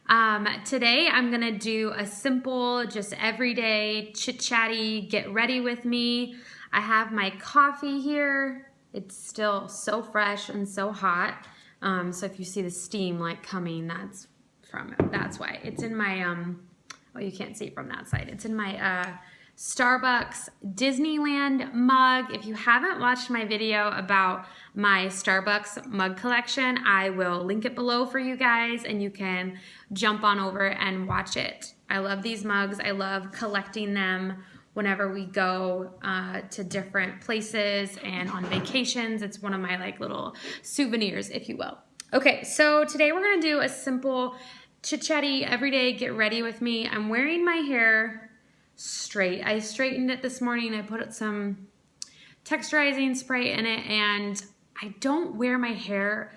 Today I'm gonna do a simple, just everyday chit-chatty, get ready with me. I have my coffee here. It's still so fresh and so hot. So if you see the steam like coming, that's why. It's in my, well, you can't see it from that side. It's in my Starbucks Disneyland mug. If you haven't watched my video about my Starbucks mug collection, I will link it below for you guys and you can jump on over and watch it. I love these mugs. I love collecting them whenever we go to different places and on vacations. It's one of my like little souvenirs, if you will. Okay, so today we're gonna do a simple chit-chatty everyday get ready with me. I'm wearing my hair straight. I straightened it this morning. I put some texturizing spray in it, and I don't wear my hair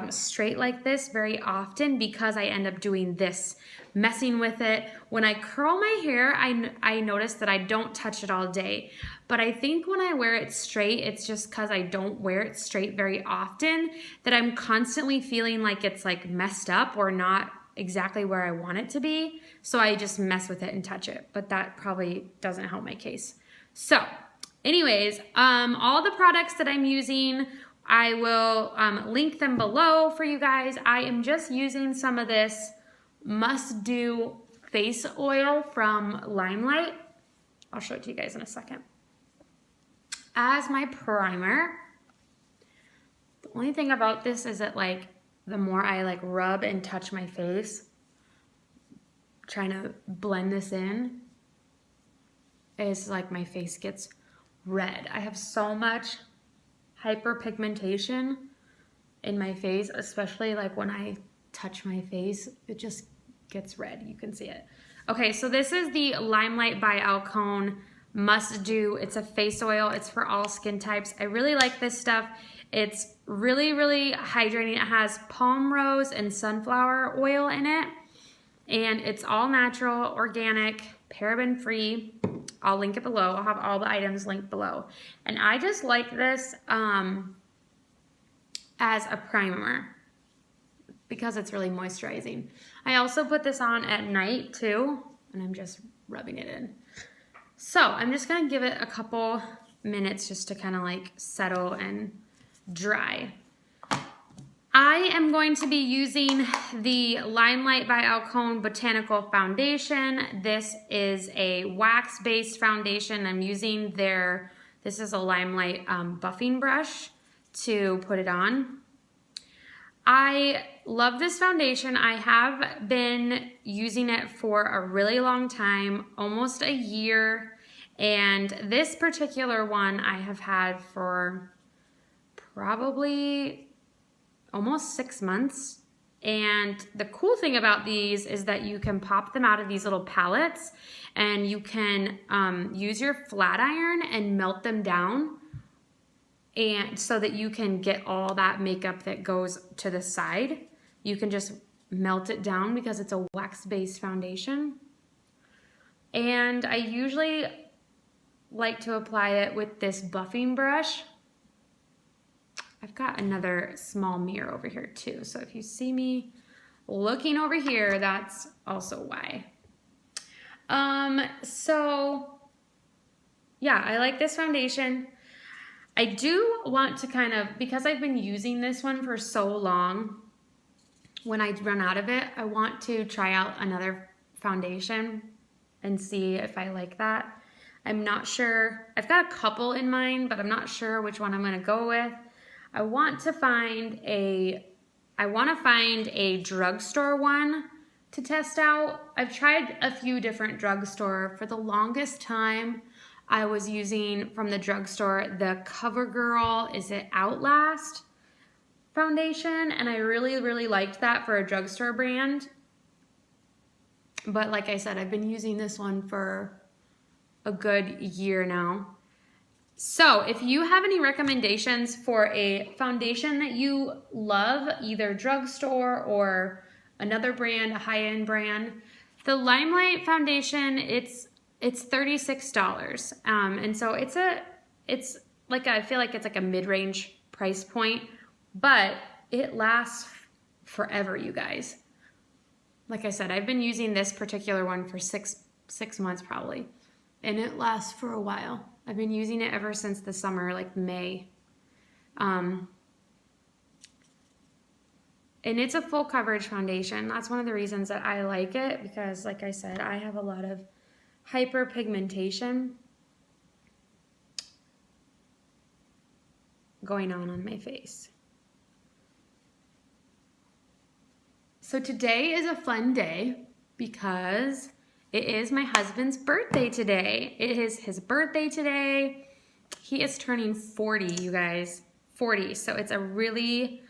straight like this very often because I end up doing this, messing with it. When I curl my hair, I notice that I don't touch it all day. But I think when I wear it straight, it's just because I don't wear it straight very often that I'm constantly feeling like it's like messed up or not exactly where I want it to be. So I just mess with it and touch it, but that probably doesn't help my case. So anyways, all the products that I'm using, I will link them below for you guys. I am just using some of this Must Do face oil from Limelight. I'll show it to you guys in a second. As my primer. The only thing about this is that like the more I like rub and touch my face, trying to blend this in, is like my face gets red. I have so much hyperpigmentation in my face, especially like when I touch my face, it just gets red. You can see it. Okay, so this is the Limelight by Alcone Must Do. It's a face oil. It's for all skin types. I really like this stuff. It's really, really hydrating. It has palm rose and sunflower oil in it. And it's all natural, organic, paraben free. I'll link it below. I'll have all the items linked below. And I just like this as a primer because it's really moisturizing. I also put this on at night too, and I'm just rubbing it in. So I'm just gonna give it a couple minutes just to kind of like settle and dry. I am going to be using the Limelight by Alcone Botanical Foundation. This is a wax-based foundation. I'm using this is a Limelight buffing brush to put it on. I love this foundation. I have been using it for a really long time, almost a year. And this particular one I have had for probably almost 6 months. And the cool thing about these is that you can pop them out of these little pallets and you can use your flat iron and melt them down, and so that you can get all that makeup that goes to the side. You can just melt it down because it's a wax-based foundation. And I usually like to apply it with this buffing brush. I've got another small mirror over here too, so if you see me looking over here, that's also why. So yeah, I like this foundation. I do want to kind of, because I've been using this one for so long, when I run out of it, I want to try out another foundation and see if I like that. I'm not sure. I've got a couple in mind, but I'm not sure which one I'm gonna go with. I want to find a drugstore one to test out. I've tried a few different drugstore. For the longest time, I was using from the drugstore the CoverGirl, is it Outlast foundation? And I really, really liked that for a drugstore brand. But like I said, I've been using this one for a good year now. So if you have any recommendations for a foundation that you love, either drugstore or another brand, a high-end brand, the Limelight foundation, it's $36. And so it's like, I feel like it's like a mid-range price point, but it lasts forever, you guys. like I said, I've been using this particular one for six months probably, and it lasts for a while. I've been using it ever since the summer, like May. And it's a full coverage foundation. That's one of the reasons that I like it, because like I said, I have a lot of hyperpigmentation going on my face. So today is a fun day because it is my husband's birthday today. It is his birthday today. He is turning 40, you guys, 40. So it's a really,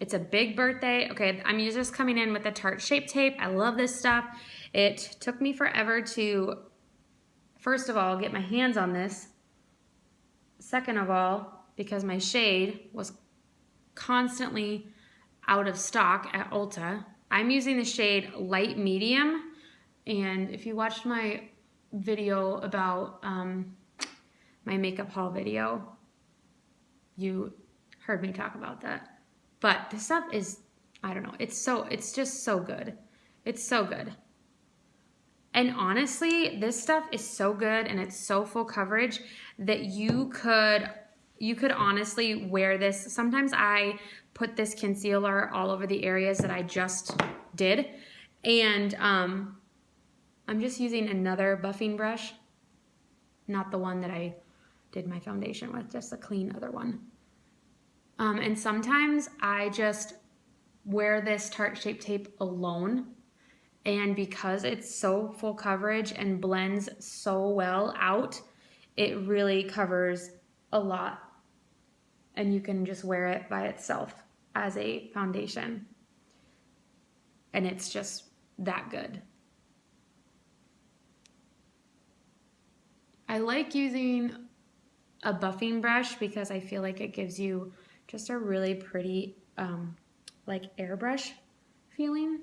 it's a big birthday. Okay, I'm just coming in with the Tarte Shape Tape. I love this stuff. It took me forever to, first of all, get my hands on this. Second of all, because my shade was constantly out of stock at Ulta. I'm using the shade Light Medium, and if you watched my video about my makeup haul video, you heard me talk about that. But this stuff is, I don't know, it's just so good. It's so good. And honestly, this stuff is so good and it's so full coverage that you could honestly wear this. Sometimes I put this concealer all over the areas that I just did. And I'm just using another buffing brush, not the one that I did my foundation with, just a clean other one. And sometimes I just wear this Tarte Shape Tape alone. And because it's so full coverage and blends so well out, it really covers a lot. And you can just wear it by itself as a foundation. And it's just that good. I like using a buffing brush because I feel like it gives you just a really pretty like airbrush feeling.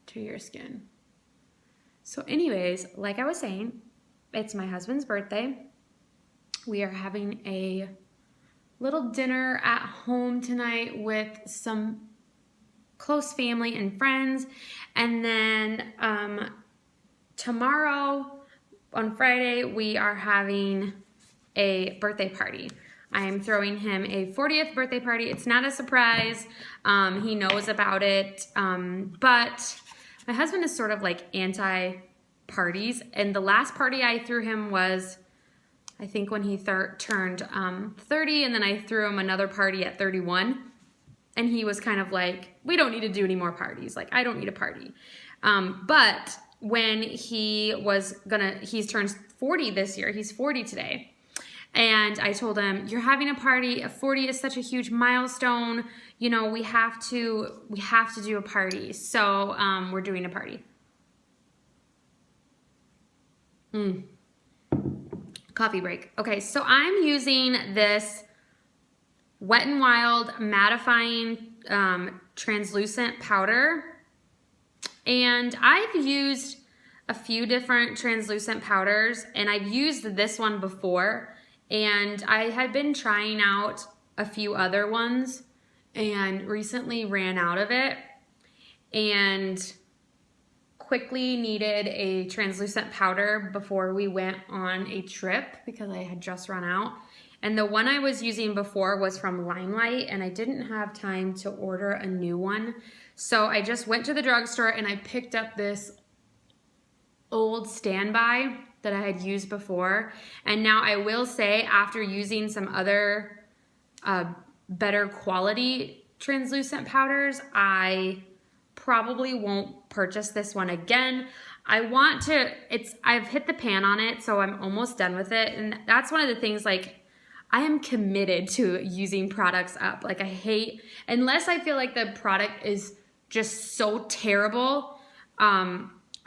To your skin. So anyways, like I was saying, it's my husband's birthday. We are having a little dinner at home tonight with some close family and friends. And then tomorrow on Friday, we are having a birthday party. I'm throwing him a 40th birthday party. It's not a surprise. He knows about it, but my husband is sort of like anti-parties, and the last party I threw him was, I think, when he turned 30, and then I threw him another party at 31, and he was kind of like, we don't need to do any more parties. Like, I don't need a party. But when he turns 40 this year, he's 40 today, and I told him, you're having a party. 40 is such a huge milestone. You know, we have to do a party. So we're doing a party. Coffee break. Okay, so I'm using this Wet n Wild mattifying translucent powder. And I've used a few different translucent powders, and I've used this one before. And I had been trying out a few other ones and recently ran out of it and quickly needed a translucent powder before we went on a trip because I had just run out. And the one I was using before was from Limelight, and I didn't have time to order a new one. So I just went to the drugstore and I picked up this old standby that I had used before. And now I will say, after using some other better quality translucent powders, I probably won't purchase this one again. I've hit the pan on it, so I'm almost done with it. And that's one of the things, like, I am committed to using products up. Like, I hate, unless I feel like the product is just so terrible,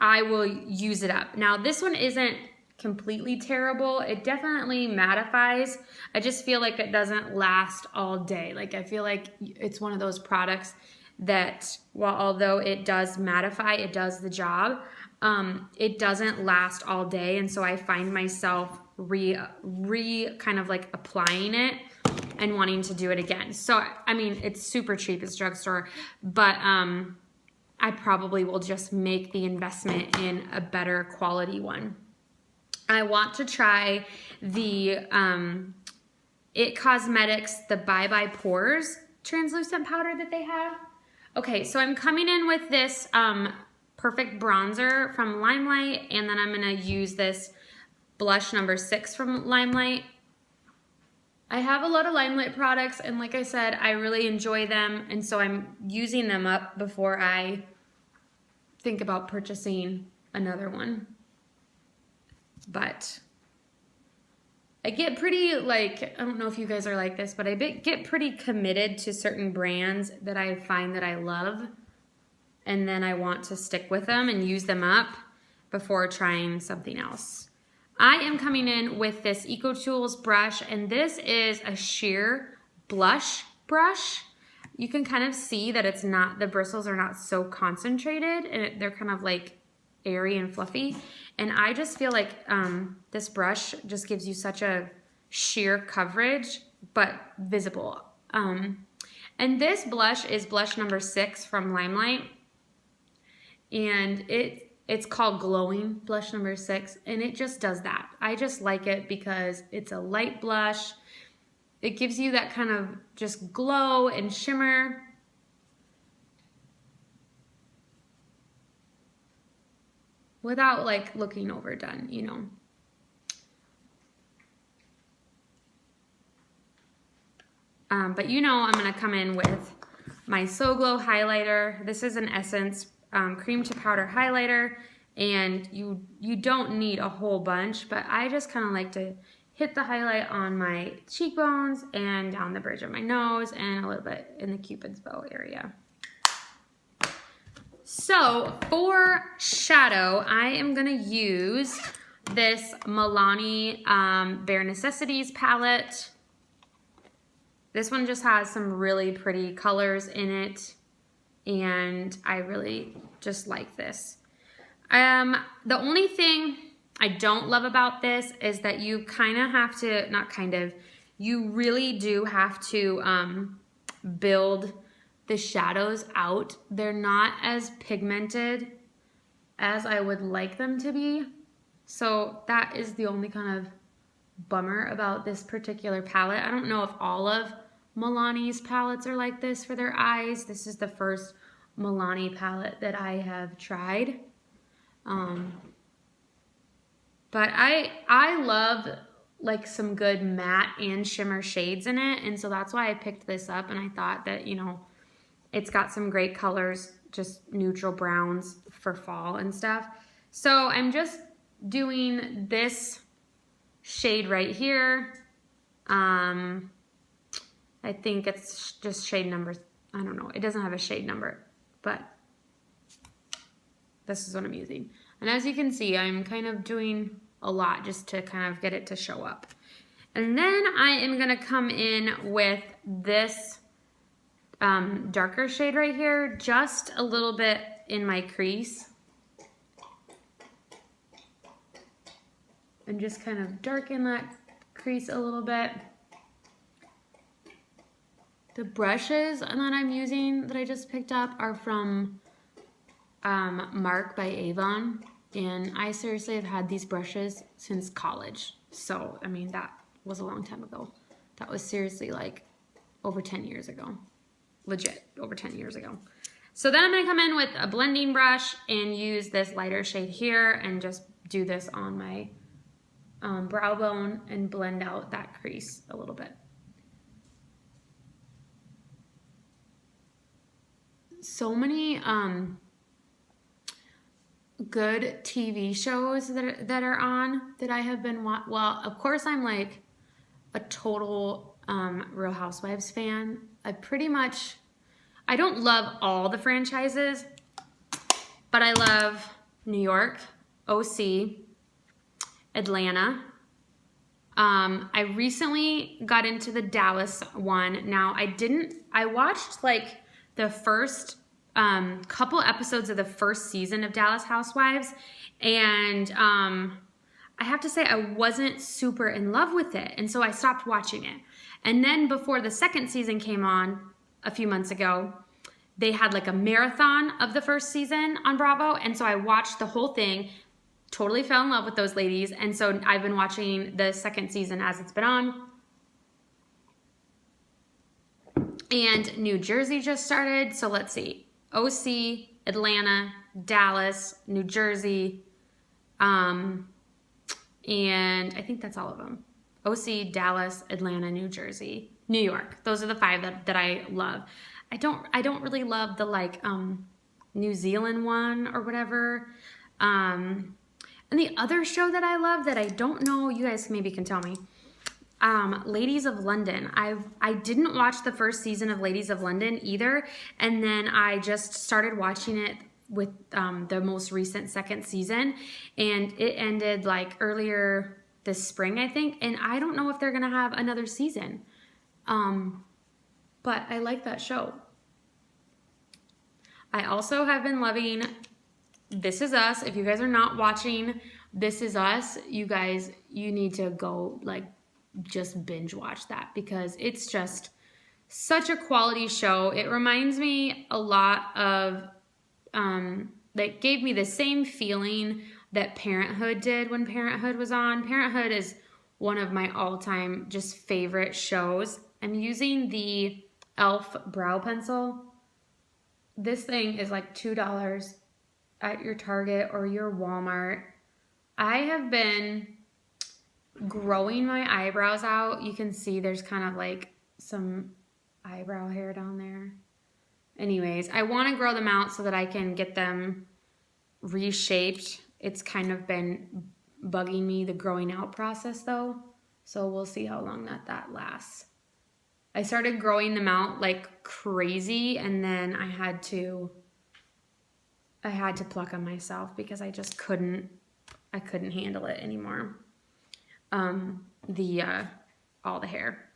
I will use it up. Now, this one isn't completely terrible. It definitely mattifies. I just feel like it doesn't last all day. Like, I feel like it's one of those products that, well, although it does mattify, it does the job, it doesn't last all day. And so I find myself kind of like applying it and wanting to do it again. So, I mean, it's super cheap, it's drugstore, but I probably will just make the investment in a better quality one. I want to try the It Cosmetics, the Bye Bye Pores translucent powder that they have. Okay, so I'm coming in with this Perfect Bronzer from Limelight, and then I'm gonna use this blush number 6 from Limelight. I have a lot of Limelight products, and like I said, I really enjoy them, and so I'm using them up before I think about purchasing another one. But I get pretty, like, I don't know if you guys are like this, but I get pretty committed to certain brands that I find that I love, and then I want to stick with them and use them up before trying something else. I am coming in with this EcoTools brush, and this is a sheer blush brush. You can kind of see that it's not, the bristles are not so concentrated, and they're kind of like airy and fluffy. And I just feel like this brush just gives you such a sheer coverage, but visible. And this blush is blush number 6 from Limelight. And it's called Glowing Blush number 6, and it just does that. I just like it because it's a light blush. It gives you that kind of just glow and shimmer. Without like looking overdone, you know. But you know I'm gonna come in with my So Glow highlighter. This is an Essence cream to powder highlighter, and you don't need a whole bunch, but I just kind of like to hit the highlight on my cheekbones and down the bridge of my nose and a little bit in the Cupid's bow area. So for shadow, I am gonna use this Milani Bare Necessities palette. This one just has some really pretty colors in it, and I really just like this. The only thing I don't love about this is that you kind of have to, not kind of, you really do have to build the shadows out. They're not as pigmented as I would like them to be. So that is the only kind of bummer about this particular palette. I don't know if all of Milani's palettes are like this for their eyes. This is the first Milani palette that I have tried. But I love like some good matte and shimmer shades in it, and so that's why I picked this up, and I thought that, you know, it's got some great colors, just neutral browns for fall and stuff. So I'm just doing this shade right here. I think it's just shade number, I don't know, it doesn't have a shade number, but this is what I'm using. And as you can see, I'm kind of doing a lot just to kind of get it to show up. And then I am gonna come in with this darker shade right here, just a little bit in my crease. And just kind of darken that crease a little bit. The brushes that I'm using that I just picked up are from Mark by Avon, and I seriously have had these brushes since college. So, I mean, that was a long time ago. That was seriously like over 10 years ago. Legit, over 10 years ago. So then I'm gonna come in with a blending brush and use this lighter shade here and just do this on my brow bone and blend out that crease a little bit. So many good TV shows that are on that I have been well, of course I'm like a total Real Housewives fan. I don't love all the franchises, but I love New York, OC, Atlanta. I recently got into the Dallas one. Now I watched like the first couple episodes of the first season of Dallas Housewives, and I have to say I wasn't super in love with it, and so I stopped watching it. And then before the second season came on a few months ago, they had like a marathon of the first season on Bravo. And so I watched the whole thing, totally fell in love with those ladies. And so I've been watching the second season as it's been on. And New Jersey just started. So let's see. OC, Atlanta, Dallas, New Jersey, and I think that's all of them. OC, Dallas, Atlanta, New Jersey, New York. Those are the 5 that I love. I don't really love the like New Zealand one or whatever. And the other show that I love that I don't know, you guys maybe can tell me. Ladies of London. I didn't watch the first season of Ladies of London either, and then I just started watching it with the most recent second season, and it ended like earlier this spring, I think, and I don't know if they're gonna have another season. But I like that show. I also have been loving This Is Us. If you guys are not watching This Is Us, you guys, you need to go like just binge watch that because it's just such a quality show. It reminds me a lot of, that gave me the same feeling that Parenthood did when Parenthood was on. Parenthood is one of my all-time just favorite shows. I'm using the e.l.f. brow pencil. This thing is like $2 at your Target or your Walmart. I have been growing my eyebrows out. You can see there's kind of like some eyebrow hair down there. Anyways, I want to grow them out so that I can get them reshaped. It's kind of been bugging me, the growing out process though. So we'll see how long that lasts. I started growing them out like crazy, and then I had to pluck them myself because I just couldn't handle it anymore. All the hair.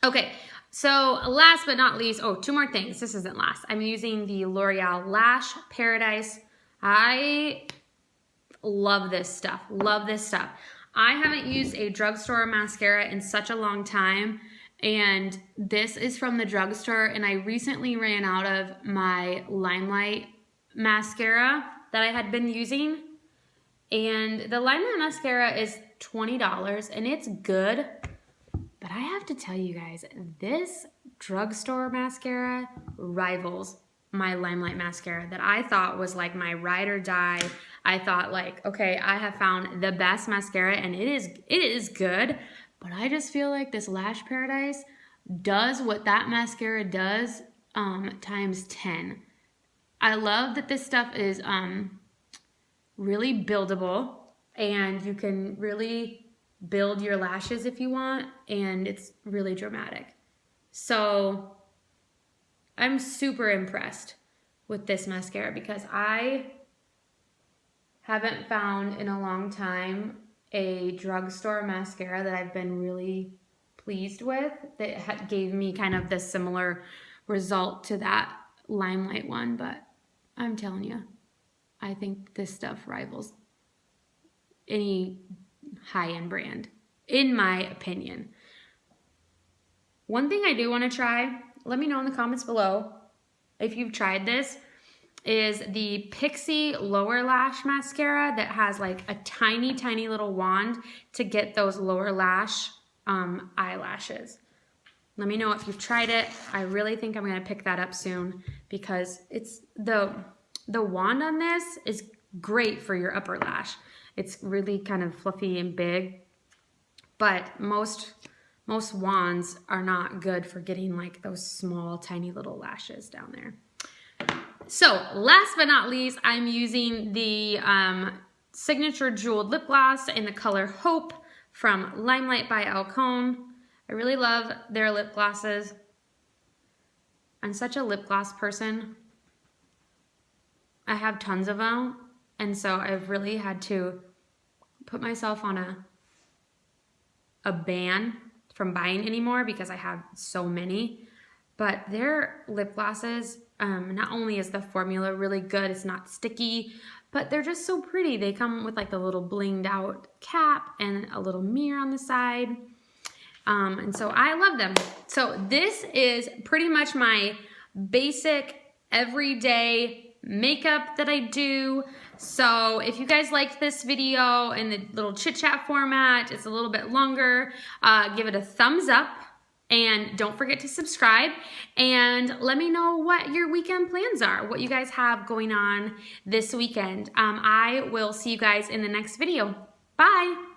Okay, so last but not least, 2 more things. This isn't last. I'm using the L'Oreal Lash Paradise. I love this stuff. Love this stuff. I haven't used a drugstore mascara in such a long time, and this is from the drugstore, and I recently ran out of my Limelight mascara that I had been using, and the Limelight mascara is $20, and it's good, but I have to tell you guys, this drugstore mascara rivals my Limelight mascara that I thought was like my ride or die. I thought like, okay, I have found the best mascara, and it is good, but I just feel like this Lash Paradise does what that mascara does times 10. I love that this stuff is really buildable, and you can really build your lashes if you want, and it's really dramatic. So I'm super impressed with this mascara because I haven't found in a long time a drugstore mascara that I've been really pleased with that gave me kind of the similar result to that Limelight one, but I'm telling you, I think this stuff rivals any high-end brand, in my opinion. One thing I do want to try, let me know in the comments below if you've tried this, is the Pixie Lower Lash Mascara that has like a tiny, tiny little wand to get those lower lash eyelashes. Let me know if you've tried it. I really think I'm going to pick that up soon because it's the wand on this is great for your upper lash. It's really kind of fluffy and big, but most wands are not good for getting like those small, tiny little lashes down there. So last but not least, I'm using the Signature Jeweled Lip Gloss in the color Hope from Limelight by Alcone. I really love their lip glosses. I'm such a lip gloss person. I have tons of them, and so I've really had to put myself on a ban from buying anymore because I have so many. But their lip glosses, not only is the formula really good, it's not sticky, but they're just so pretty. They come with like the little blinged out cap and a little mirror on the side. And so I love them. So this is pretty much my basic everyday makeup that I do. So if you guys liked this video in the little chit chat format, it's a little bit longer, give it a thumbs up. And don't forget to subscribe and let me know what your weekend plans are, what you guys have going on this weekend. I will see you guys in the next video. Bye.